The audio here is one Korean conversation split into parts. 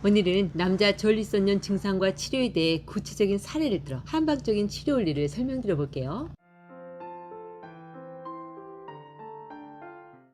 오늘은 남자 전립선염 증상과 치료에 대해 구체적인 사례를 들어 한방적인 치료 원리를 설명드려 볼게요.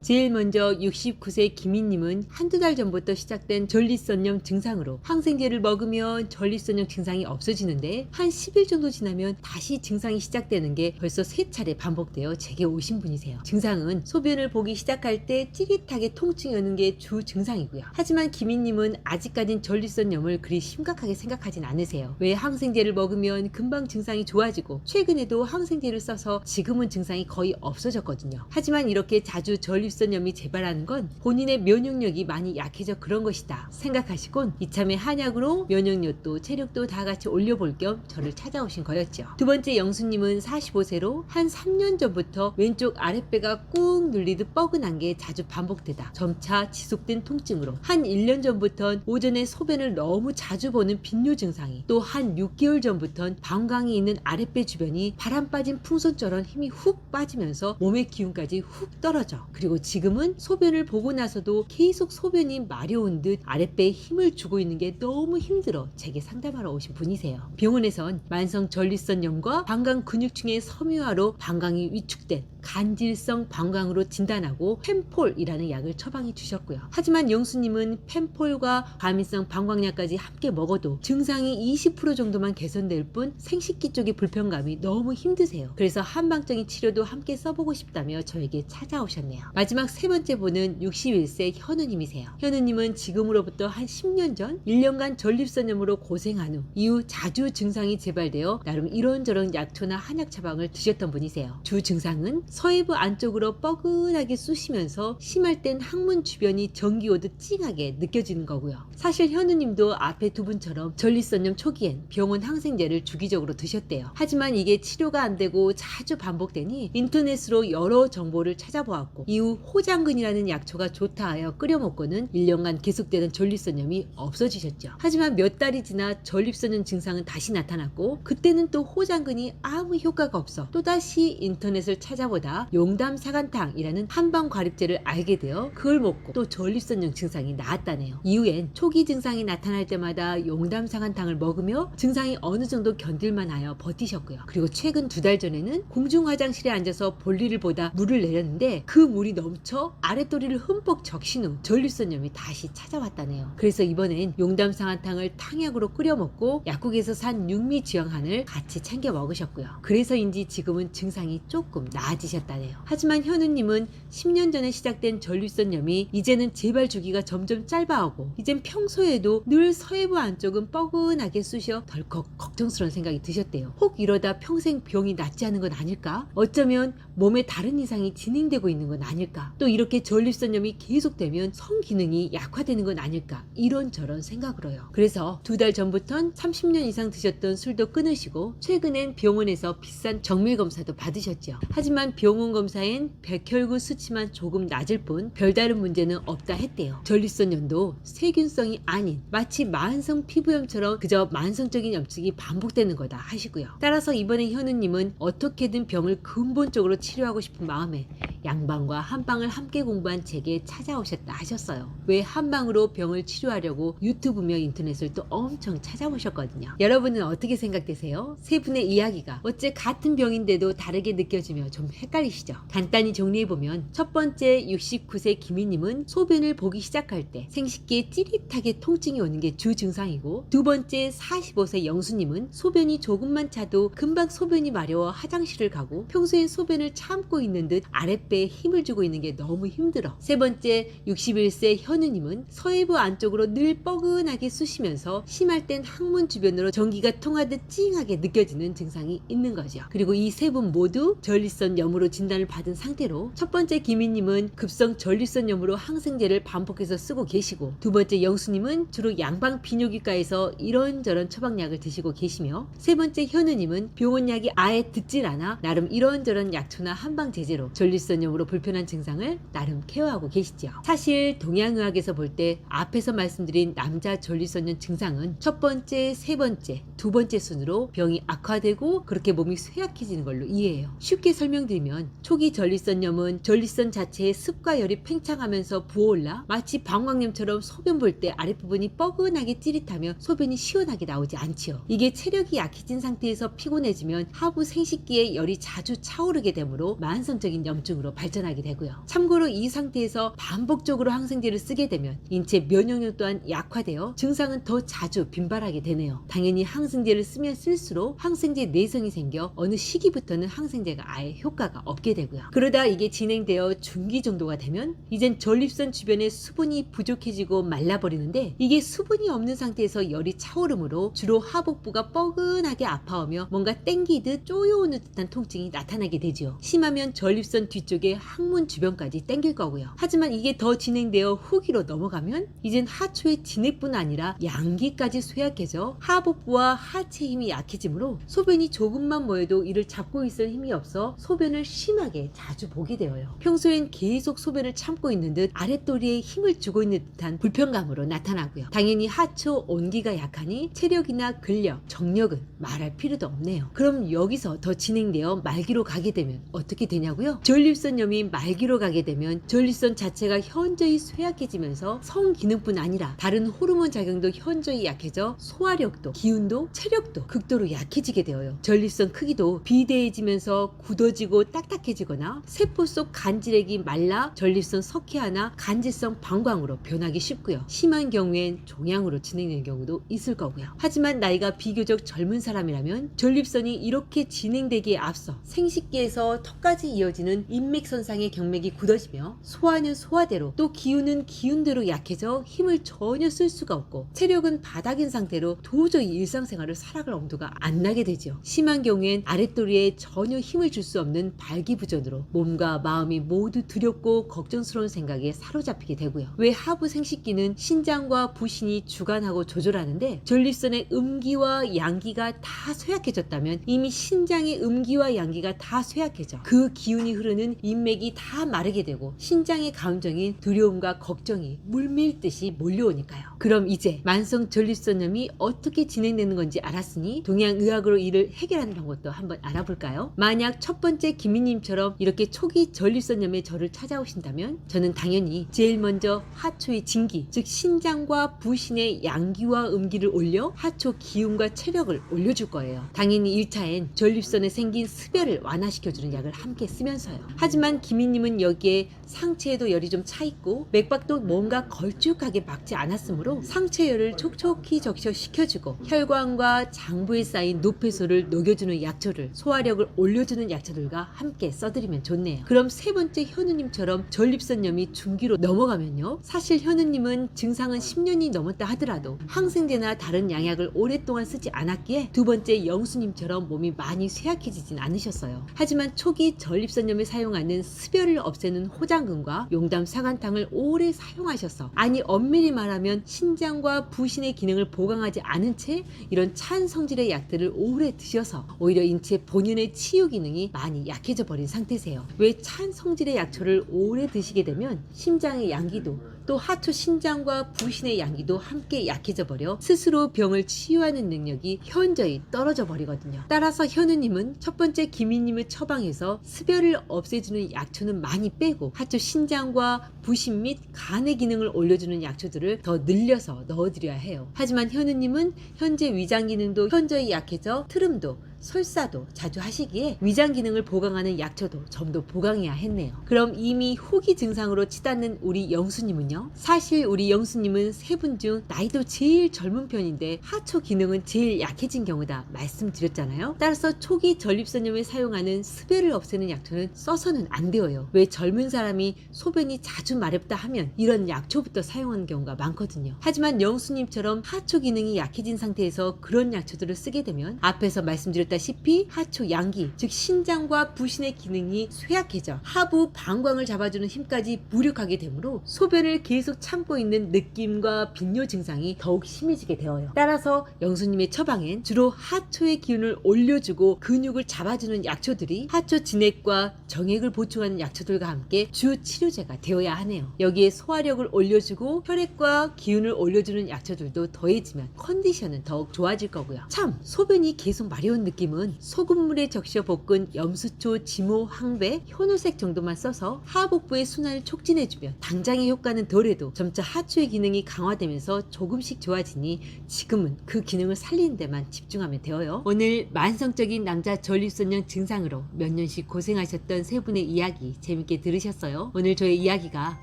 제일 먼저 69세 김희님은 한두 달 전부터 시작된 전립선염 증상으로 항생제를 먹으면 전립선염 증상이 없어지는데 한 10일 정도 지나면 다시 증상이 시작되는 게 벌써 3차례 반복되어 제게 오신 분이세요. 증상은 소변을 보기 시작할 때 찌릿하게 통증이 오는 게 주 증상이고요. 하지만 김희님은 아직까진 전립선염을 그리 심각하게 생각하진 않으세요. 왜 항생제를 먹으면 금방 증상이 좋아지고 최근에도 항생제를 써서 지금은 증상이 거의 없어졌거든요. 하지만 이렇게 자주 전립선염이 재발하는 건 본인의 면역력이 많이 약해져 그런 것이다 생각하시곤 이참에 한약으로 면역력도 체력도 다 같이 올려볼 겸 저를 찾아오신 거였죠. 두 번째 영수님은 45세로 한 3년 전부터 왼쪽 아랫배가 꾹 눌리듯 뻐근한 게 자주 반복되다 점차 지속된 통증으로 한 1년 전부턴 오전에 소변을 너무 자주 보는 빈뇨 증상이 또 한 6개월 전부턴 방광이 있는 아랫배 주변이 바람 빠진 풍선처럼 힘이 훅 빠지면서 몸의 기운까지 훅 떨어져. 그리고 지금은 소변을 보고 나서도 계속 소변이 마려운 듯 아랫배에 힘을 주고 있는 게 너무 힘들어 제게 상담하러 오신 분이세요. 병원에선 만성 전립선염과 방광 근육층의 섬유화로 방광이 위축된 간질성 방광으로 진단하고 펜폴이라는 약을 처방해 주셨고요. 하지만 영수님은 펜폴과 과민성 방광약까지 함께 먹어도 증상이 20% 정도만 개선될 뿐 생식기 쪽의 불편감이 너무 힘드세요. 그래서 한방적인 치료도 함께 써보고 싶다며 저에게 찾아오셨네요. 마지막 세 번째 분은 61세 현우님이세요. 현우님은 지금으로부터 한 10년 전 1년간 전립선염으로 고생한 후 이후 자주 증상이 재발되어 나름 이런저런 약초나 한약 처방을 드셨던 분이세요. 주 증상은 서해부 안쪽으로 뻐근하게 쑤시면서 심할 땐 항문 주변이 전기 오듯 찡하게 느껴지는 거고요. 사실 현우님도 앞에 두 분처럼 전립선염 초기엔 병원 항생제를 주기적으로 드셨대요. 하지만 이게 치료가 안 되고 자주 반복되니 인터넷으로 여러 정보를 찾아보았고 이후 호장근이라는 약초가 좋다 하여 끓여 먹고는 1년간 계속되는 전립선염이 없어지셨죠. 하지만 몇 달이 지나 전립선염 증상은 다시 나타났고 그때는 또 호장근이 아무 효과가 없어 또다시 인터넷을 찾아보다 용담사간탕이라는 한방과립제를 알게 되어 그걸 먹고 또 전립선염 증상이 나았다네요. 이후엔 초기 증상이 나타날 때마다 용담사간탕을 먹으며 증상이 어느 정도 견딜만 하여 버티셨고요. 그리고 최근 2달 전에는 공중화장실에 앉아서 볼일을 보다 물을 내렸는데 그 물이 넘쳐 아랫도리를 흠뻑 적신 후 전립선염이 다시 찾아왔다네요. 그래서 이번엔 용담사간탕을 탕약으로 끓여 먹고 약국에서 산 육미지영한을 같이 챙겨 먹으셨고요. 그래서인지 지금은 증상이 조금 나아지셨다네요. 하지만 현우님은 10년 전에 시작된 전립선염이 이제는 재발 주기가 점점 짧아오고 이젠 평소에도 늘 서해부 안쪽은 뻐근하게 쑤셔 덜컥 걱정스러운 생각이 드셨대요. 혹 이러다 평생 병이 낫지 않은 건 아닐까? 어쩌면 몸에 다른 이상이 진행되고 있는 건 아닐까? 또 이렇게 전립선염이 계속되면 성기능이 약화되는 건 아닐까? 이런저런 생각을 해요. 그래서 2달 전부턴 30년 이상 드셨던 술도 끊으시고 최근엔 병원에서 비싼 정밀 검사도 받으셨죠. 하지만 병원 검사엔 백혈구 수치만 조금 낮을 뿐 별다른 문제는 없다 했대요. 전립선염도 세균성이 아닌 마치 만성 피부염처럼 그저 만성적인 염증이 반복되는 거다 하시고요. 따라서 이번에 현우님은 어떻게든 병을 근본적으로 치료하고 싶은 마음에 양방과 한방을 함께 공부한 제게 찾아오셨다 하셨어요. 왜 한방으로 병을 치료하려고 유튜브며 인터넷을 또 엄청 찾아보셨거든요. 여러분은 어떻게 생각되세요? 세 분의 이야기가 어째 같은 병인데도 다르게 느껴지며 좀 헷갈리시죠? 간단히 정리해보면 첫 번째 69세 김희님은 소변을 보기 시작할 때 생식기에 찌릿하게 통증이 오는 게 주 증상이고 두 번째 45세 영수님은 소변이 조금만 차도 금방 소변이 마려워 화장실을 가고 평소엔 소변을 참고 있는 듯 아랫배에 힘을 주고 있는 게 너무 힘들어. 세 번째 61세 현우님은 서해부 안쪽으로 늘 뻐근하게 쑤시면서 심할 땐 항문 주변으로 전기가 통하듯 찡하게 느껴지는 증상이 있는 거죠. 그리고 이 세 분 모두 전립선염으로 진단을 받은 상태로 첫 번째 김희님은 급성 전립선염으로 항생제를 반복해서 쓰고 계시고 두 번째 영수님은 주로 양방 비뇨기과에서 이런저런 처방약을 드시고 계시며 세 번째 현우님은 병원약이 아예 듣질 않아 나름 이런저런 약초나 한방 제제로 전립선염으로 불편한 증상 증상을 나름 케어하고 계시죠. 사실 동양의학에서 볼 때 앞에서 말씀드린 남자 전립선염 증상은 첫 번째, 세 번째, 두 번째 순으로 병이 악화되고 그렇게 몸이 쇠약해지는 걸로 이해해요. 쉽게 설명드리면 초기 전립선염은 전립선 자체에 습과 열이 팽창하면서 부어올라 마치 방광염처럼 소변 볼 때 아랫부분이 뻐근하게 찌릿하며 소변이 시원하게 나오지 않지요. 이게 체력이 약해진 상태에서 피곤해지면 하부 생식기에 열이 자주 차오르게 되므로 만성적인 염증으로 발전하게 되고요. 참고로 이 상태에서 반복적으로 항생제를 쓰게 되면 인체 면역력 또한 약화되어 증상은 더 자주 빈발하게 되네요. 당연히 항생제를 쓰면 쓸수록 항생제 내성이 생겨 어느 시기부터는 항생제가 아예 효과가 없게 되고요. 그러다 이게 진행되어 중기 정도가 되면 이젠 전립선 주변에 수분이 부족해지고 말라버리는데, 이게 수분이 없는 상태에서 열이 차오르므로 주로 하복부가 뻐근하게 아파오며 뭔가 땡기듯 쪼여오는 듯한 통증이 나타나게 되지요. 심하면 전립선 뒤쪽에 항문 주변까지 땡길 거고요. 하지만 이게 더 진행되어 후기로 넘어가면 이젠 하초의 진액뿐 아니라 양기까지 쇠약해져 하복부와 하체 힘이 약해지므로 소변이 조금만 모여도 이를 잡고 있을 힘이 없어 소변을 심하게 자주 보게 되어요. 평소엔 계속 소변을 참고 있는 듯 아랫도리에 힘을 주고 있는 듯한 불편감으로 나타나고요. 당연히 하초 온기가 약하니 체력이나 근력, 정력은 말할 필요도 없네요. 그럼 여기서 더 진행되어 말기로 가게 되면 어떻게 되냐고요? 전립선염이 말기로 가게 되면 전립선 자체가 현저히 쇠약해지면서 성기능뿐 아니라 다른 호르몬 작용도 현저히 약해져 소화력도, 기운도, 체력도 극도로 약해지게 되어요. 전립선 크기도 비대해지면서 굳어지고 딱딱해지거나 세포 속 간질액이 말라 전립선 석회화나 간질성 방광으로 변하기 쉽고요. 심한 경우엔 종양으로 진행되는 경우도 있을 거고요. 하지만 나이가 비교적 젊은 사람이라면 전립선이 이렇게 진행되기에 앞서 생식기에서 턱까지 이어지는 인맥선상의 경맥이 굳어지며 소화는 소화대로, 또 기운은 기운대로 약해져 힘을 전혀 쓸 수가 없고 체력은 바닥인 상태로 도저히 일상생활을 살아갈 엄두가 안 나게 되죠. 심한 경우엔 아랫도리에 전혀 힘을 줄 수 없는 발기부전으로 몸과 마음이 모두 두렵고 걱정스러운 생각에 사로잡히게 되고요. 왜 하부 생식기는 신장과 부신이 주관하고 조절하는데 전립선의 음기와 양기가 다 쇠약해졌다면 이미 신장의 음기와 양기가 다 쇠약해져 그 기운이 흐르는 인맥이 다 마르게 되고 신장의 감정인 두려움과 걱정이 물밀듯이 몰려오니까요. 그럼 이제 만성 전립선염이 어떻게 진행되는 건지 알았으니 동양의학으로 이를 해결하는 방법도 한번 알아볼까요? 만약 첫 번째 김미님처럼 이렇게 초기 전립선염에 저를 찾아오신다면 저는 당연히 제일 먼저 하초의 진기, 즉 신장과 부신의 양기와 음기를 올려 하초 기운과 체력을 올려줄 거예요. 당연히 1차엔 전립선에 생긴 습열을 완화시켜주는 약을 함께 쓰면서요. 하지만 김미님은 여기에 상체에도 열이 좀 차있고 맥박도 뭔가 걸쭉하게 막지 않았으므로 상체열을 촉촉히 적셔시켜주고 혈관과 장부에 쌓인 노폐소를 녹여주는 약초를, 소화력을 올려주는 약초들과 함께 써드리면 좋네요. 그럼 세 번째 현우님처럼 전립선염이 중기로 넘어가면요, 사실 현우님은 증상은 10년이 넘었다 하더라도 항생제나 다른 양약을 오랫동안 쓰지 않았기에 두 번째 영수님처럼 몸이 많이 쇠약해지진 않으셨어요. 하지만 초기 전립선염에 사용하는 습열을 없애는 호장근과 용담 사간탕을 오래 사용하셔서, 아니 엄밀히 말하면 신장과 부신의 기능을 보강하지 않은 채 이런 찬 성질의 약들을 오래 드셔서 오히려 인체 본연의 치유 기능이 많이 약해져 버린 상태세요. 왜 찬 성질의 약초를 오래 드시게 되면 심장의 양기도, 또 하초 신장과 부신의 양기도 함께 약해져 버려 스스로 병을 치유하는 능력이 현저히 떨어져 버리거든요. 따라서 현우님은 첫 번째 김희님을 처방해서 습열을 없애주는 약초는 많이 빼고 하초 신장과 부신 및 간의 기능을 올려주는 약초들을 더 늘려서 넣어드려야 해요. 하지만 현우님은 현재 위장 기능도 현저히 약해져 트름도, 설사도 자주 하시기에 위장 기능을 보강하는 약초도 전부 보강해야 했네요. 그럼 이미 후기 증상으로 치닫는 우리 영수님은요? 사실 우리 영수님은 세 분 중 나이도 제일 젊은 편인데 하초 기능은 제일 약해진 경우다 말씀드렸잖아요. 따라서 초기 전립선염에 사용하는 습열을 없애는 약초는 써서는 안 되어요. 왜 젊은 사람이 소변이 자주 마렵다 하면 이런 약초부터 사용하는 경우가 많거든요. 하지만 영수님처럼 하초 기능이 약해진 상태에서 그런 약초들을 쓰게 되면 앞에서 말씀드렸던 들었다시피 하초 양기, 즉 신장과 부신의 기능이 쇠약해져 하부 방광을 잡아주는 힘까지 무력하게 되므로 소변을 계속 참고 있는 느낌과 빈뇨 증상이 더욱 심해지게 되어요. 따라서 영수님의 처방엔 주로 하초의 기운을 올려주고 근육을 잡아주는 약초들이 하초 진액과 정액을 보충하는 약초들과 함께 주 치료제가 되어야 하네요. 여기에 소화력을 올려주고 혈액과 기운을 올려주는 약초들도 더해지면 컨디션은 더욱 좋아질 거고요. 참 소변이 계속 마려운 느낌은 소금물에 적셔 볶은 염수초, 지모, 황배, 현우색 정도만 써서 하복부의 순환을 촉진해주면 당장의 효과는 덜해도 점차 하초의 기능이 강화되면서 조금씩 좋아지니 지금은 그 기능을 살리는 데만 집중하면 되어요. 오늘 만성적인 남자 전립선염 증상으로 몇 년씩 고생하셨던 세 분의 이야기 재밌게 들으셨어요? 오늘 저의 이야기가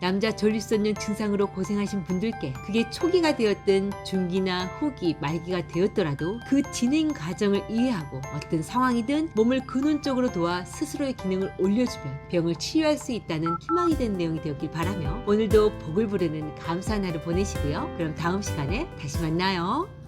남자 전립선염 증상으로 고생하신 분들께 그게 초기가 되었든 중기나 후기, 말기가 되었더라도 그 진행 과정을 이해하고 어떤 상황이든 몸을 근원적으로 도와 스스로의 기능을 올려주면 병을 치유할 수 있다는 희망이 된 내용이 되었길 바라며 오늘도 복을 부르는 감사한 하루 보내시고요. 그럼 다음 시간에 다시 만나요.